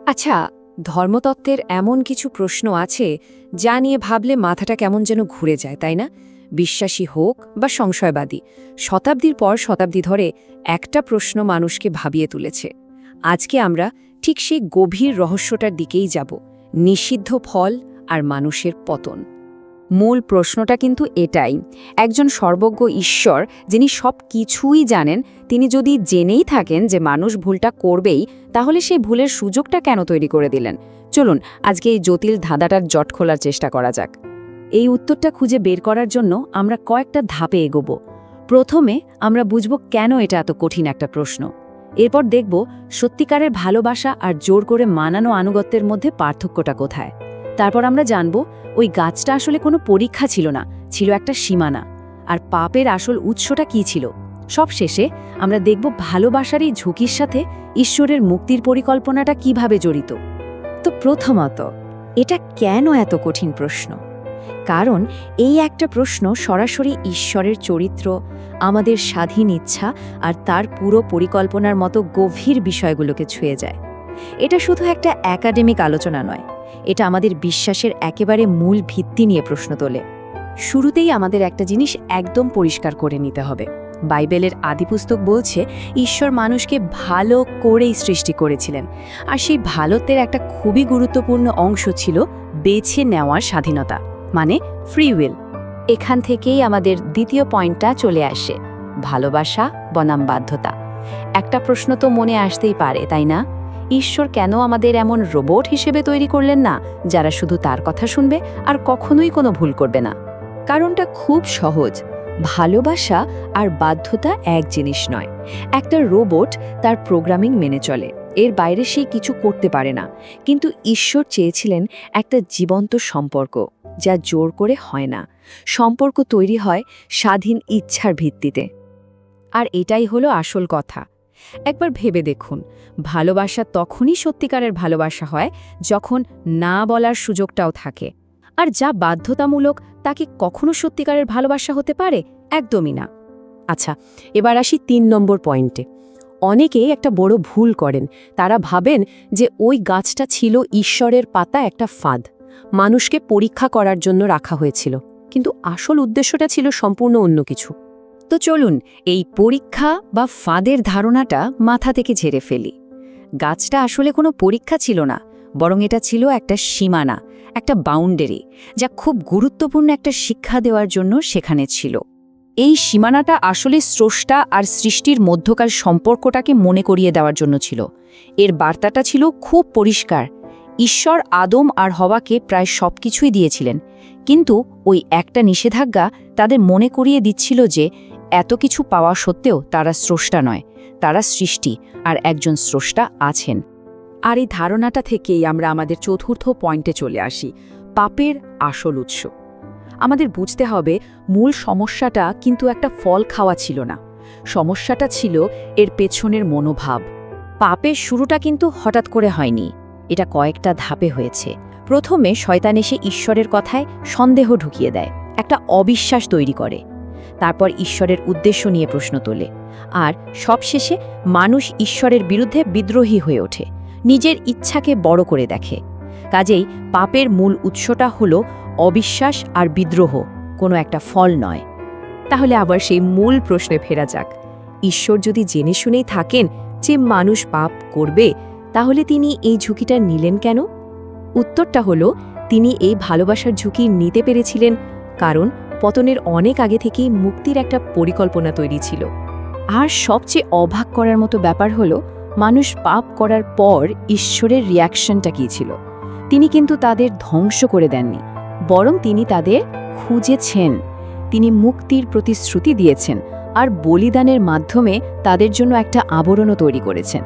আচ্ছা, ধর্মতত্ত্বের এমন কিছু প্রশ্ন আছে যা নিয়ে ভাবলে মাথাটা কেমন যেন ঘুরে যায়, তাই না? বিশ্বাসী হোক বা সংশয়বাদী, শতাব্দীর পর শতাব্দী ধরে একটা প্রশ্ন মানুষকে ভাবিয়ে তুলেছে। আজকে আমরা ঠিক সেই গভীর রহস্যটার দিকেই যাব, নিষিদ্ধ ফল আর মানুষের পতন। মূল প্রশ্নটা কিন্তু এটাই, একজন সর্বজ্ঞ ঈশ্বর যিনি সব কিছুই জানেন, তিনি যদি জেনেই থাকেন যে মানুষ ভুলটা করবেই, তাহলে সেই ভুলের সুযোগটা কেন তৈরি করে দিলেন? চলুন আজকে এই জটিল ধাঁধাটার জট খোলার চেষ্টা করা যাক। এই উত্তরটা খুঁজে বের করার জন্য আমরা কয়েকটা ধাপে এগোব। প্রথমে আমরা বুঝব কেন এটা এত কঠিন একটা প্রশ্ন। এরপর দেখব সত্যিকারের ভালোবাসা আর জোর করে মানানো আনুগত্যের মধ্যে পার্থক্যটা কোথায়। তারপর আমরা জানব ওই গাছটা আসলে কোনো পরীক্ষা ছিল না, ছিল একটা সীমানা। আর পাপের আসল উৎসটা কী ছিল। সবশেষে আমরা দেখব ভালোবাসার এই ঝুঁকির সাথে ঈশ্বরের মুক্তির পরিকল্পনাটা কিভাবে জড়িত। তো প্রথমত, এটা কেন এত কঠিন প্রশ্ন? কারণ এই একটা প্রশ্ন সরাসরি ঈশ্বরের চরিত্র, আমাদের স্বাধীন ইচ্ছা আর তার পুরো পরিকল্পনার মতো গভীর বিষয়গুলোকে ছুঁয়ে যায়। এটা শুধু একটা একাডেমিক আলোচনা নয়, এটা আমাদের বিশ্বাসের একেবারে মূল ভিত্তি নিয়ে প্রশ্ন তোলে। শুরুতেই আমাদের একটা জিনিস একদম পরিষ্কার করে নিতে হবে। বাইবেলের আদিপুস্তক বলছে ঈশ্বর মানুষকে ভালো করেই সৃষ্টি করেছিলেন, আর সেই ভালোত্বের একটা খুবই গুরুত্বপূর্ণ অংশ ছিল বেছে নেওয়ার স্বাধীনতা, মানে ফ্রি উইল। এখান থেকেই আমাদের দ্বিতীয় পয়েন্টটা চলে আসে, ভালোবাসা বনাম বাধ্যতা। একটা প্রশ্ন তো মনে আসতেই পারে, তাই না? ঈশ্বর কেন আমাদের এমন রোবট হিসেবে তৈরি করলেন না, যারা শুধু তার কথা শুনবে আর কখনোই কোনো ভুল করবে না? কারণটা খুব সহজ, ভালোবাসা আর বাধ্যতা এক জিনিস নয়। একটা রোবট তার প্রোগ্রামিং মেনে চলে, এর বাইরে সে কিছু করতে পারে না। কিন্তু ঈশ্বর চেয়েছিলেন একটা জীবন্ত সম্পর্ক, যা জোর করে হয় না। সম্পর্ক তৈরি হয় স্বাধীন ইচ্ছার ভিত্তিতে। আর এটাই হলো আসল কথা। একবার ভেবে দেখুন, ভালোবাসা তখনই সত্যিকারের ভালোবাসা হয় যখন না বলার সুযোগটাও থাকে। আর যা বাধ্যতামূলক তাকে কখনো সত্যিকারের ভালোবাসা হতে পারে? একদমই না। আচ্ছা, এবার আসি ৩ নম্বর পয়েন্টে। অনেকেই একটা বড় ভুল করেন। তারা ভাবেন যে ওই গাছটা ছিল ঈশ্বরের পাতা একটা ফাঁদ, মানুষকে পরীক্ষা করার জন্য রাখা হয়েছিল। কিন্তু আসল উদ্দেশ্যটা ছিল সম্পূর্ণ অন্য কিছু। তো চলুন এই পরীক্ষা বা ফাঁদের ধারণাটা মাথা থেকে ঝেড়ে ফেলি। গাছটা আসলে কোনো পরীক্ষা ছিল না, বরং এটা ছিল একটা সীমানা, একটা বাউন্ডারি, যা খুব গুরুত্বপূর্ণ একটা শিক্ষা দেওয়ার জন্য সেখানে ছিল। এই সীমানাটা আসলে স্রষ্টা আর সৃষ্টির মধ্যকার সম্পর্কটাকে মনে করিয়ে দেওয়ার জন্য ছিল। এর বার্তাটা ছিল খুব পরিষ্কার। ঈশ্বর আদম আর হওয়াকে প্রায় সবকিছুই দিয়েছিলেন, কিন্তু ওই একটা নিষেধাজ্ঞা তাদের মনে করিয়ে দিচ্ছিল যে এত কিছু পাওয়া সত্ত্বেও তারা স্রষ্টা নয়, তারা সৃষ্টি, আর একজন স্রষ্টা আছেন। আর এই ধারণাটা থেকেই আমরা আমাদের চতুর্থ পয়েন্টে চলে আসি, পাপের আসল উৎস। আমাদের বুঝতে হবে মূল সমস্যাটা কিন্তু একটা ফল খাওয়া ছিল না, সমস্যাটা ছিল এর পেছনের মনোভাব। পাপের শুরুটা কিন্তু হঠাৎ করে হয়নি, এটা কয়েকটা ধাপে হয়েছে। প্রথমে শয়তান এসে ঈশ্বরের কথায় সন্দেহ ঢুকিয়ে দেয়, একটা অবিশ্বাস তৈরি করে। তারপর ঈশ্বরের উদ্দেশ্য নিয়ে প্রশ্ন তোলে, আর সবশেষে মানুষ ঈশ্বরের বিরুদ্ধে বিদ্রোহী হয়ে ওঠে, নিজের ইচ্ছাকে বড় করে দেখে। কাজেই পাপের মূল উৎসটা হলো অবিশ্বাস আর বিদ্রোহ, কোনো একটা ফল নয়। তাহলে আবার সেই মূল প্রশ্নে ফেরা যাক, ঈশ্বর যদি জেনে শুনেই থাকেন যে মানুষ পাপ করবে, তাহলে তিনি এই ঝুঁকিটা নিলেন কেন? উত্তরটা হলো, তিনি এই ভালোবাসার ঝুঁকি নিতে পেরেছিলেন কারণ পতনের অনেক আগে থেকেই মুক্তির একটা পরিকল্পনা তৈরি ছিল। আর সবচেয়ে অবাক করার মতো ব্যাপার হলো, মানুষ পাপ করার পর ঈশ্বরের রিয়াকশনটা কী ছিল। তিনি কিন্তু তাদের ধ্বংস করে দেননি, বরং তিনি তাদের খুঁজেছেন। তিনি মুক্তির প্রতিশ্রুতি দিয়েছেন, আর বলিদানের মাধ্যমে তাদের জন্য একটা আবরণও তৈরি করেছেন।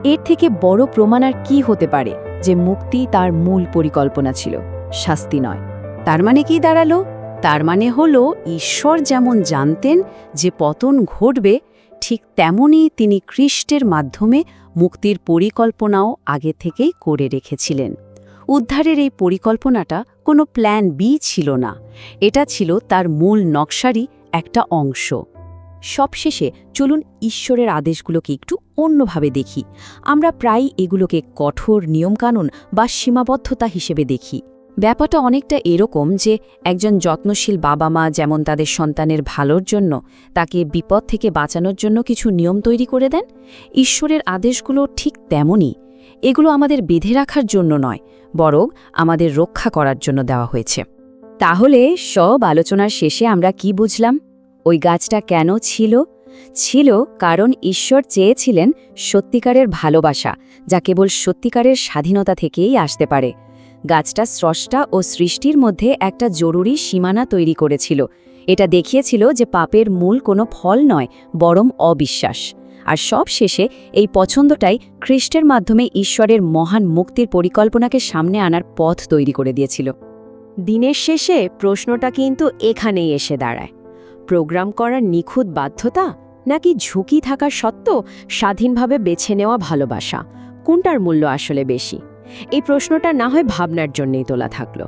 এর থেকে বড় প্রমাণ আর কী হতে পারে যে মুক্তি তার মূল পরিকল্পনা ছিল, শাস্তি নয়। তার মানে কি দাঁড়ালো? তার মানে হলো, ঈশ্বর যেমন জানতেন যে পতন ঘটবে, ঠিক তেমনই তিনি খ্রিস্টের মাধ্যমে মুক্তির পরিকল্পনাও আগে থেকেই করে রেখেছিলেন। উদ্ধারের এই পরিকল্পনাটা কোনো প্ল্যান বি ছিল না, এটা ছিল তার মূল নকশারই একটা অংশ। সবশেষে চলুন ঈশ্বরের আদেশগুলোকে একটু অন্যভাবে দেখি। আমরা প্রায়ই এগুলোকে কঠোর নিয়মকানুন বা সীমাবদ্ধতা হিসেবে দেখি। ব্যাপারটা অনেকটা এরকম যে একজন যত্নশীল বাবা মা যেমন তাদের সন্তানের ভালোর জন্য তাকে বিপদ থেকে বাঁচানোর জন্য কিছু নিয়ম তৈরি করে দেন, ঈশ্বরের আদেশগুলো ঠিক তেমনই। এগুলো আমাদের বেঁধে রাখার জন্য নয়, বরং আমাদের রক্ষা করার জন্য দেওয়া হয়েছে। তাহলে সব আলোচনার শেষে আমরা কি বুঝলাম? ওই গাছটা কেন ছিল? ছিল কারণ ঈশ্বর চেয়েছিলেন সত্যিকারের ভালোবাসা, যা কেবল সত্যিকারের স্বাধীনতা থেকেই আসতে পারে। গাছটা স্রষ্টা ও সৃষ্টির মধ্যে একটা জরুরি সীমানা তৈরি করেছিল। এটা দেখিয়েছিল যে পাপের মূল কোনো ফল নয়, বরং অবিশ্বাস। আর সব শেষে এই পছন্দটাই খ্রিস্টের মাধ্যমে ঈশ্বরের মহান মুক্তির পরিকল্পনাকে সামনে আনার পথ তৈরি করে দিয়েছিল। দিনের শেষে প্রশ্নটা কিন্তু এখানেই এসে দাঁড়ায়, প্রোগ্রাম করার নিখুঁত বাধ্যতা নাকি ঝুঁকি থাকা সত্ত্বেও স্বাধীনভাবে বেছে নেওয়া ভালোবাসা, কোনটার মূল্য আসলে বেশি? এই প্রশ্নটা না হয় ভাবনার জন্যই তোলা থাকলো।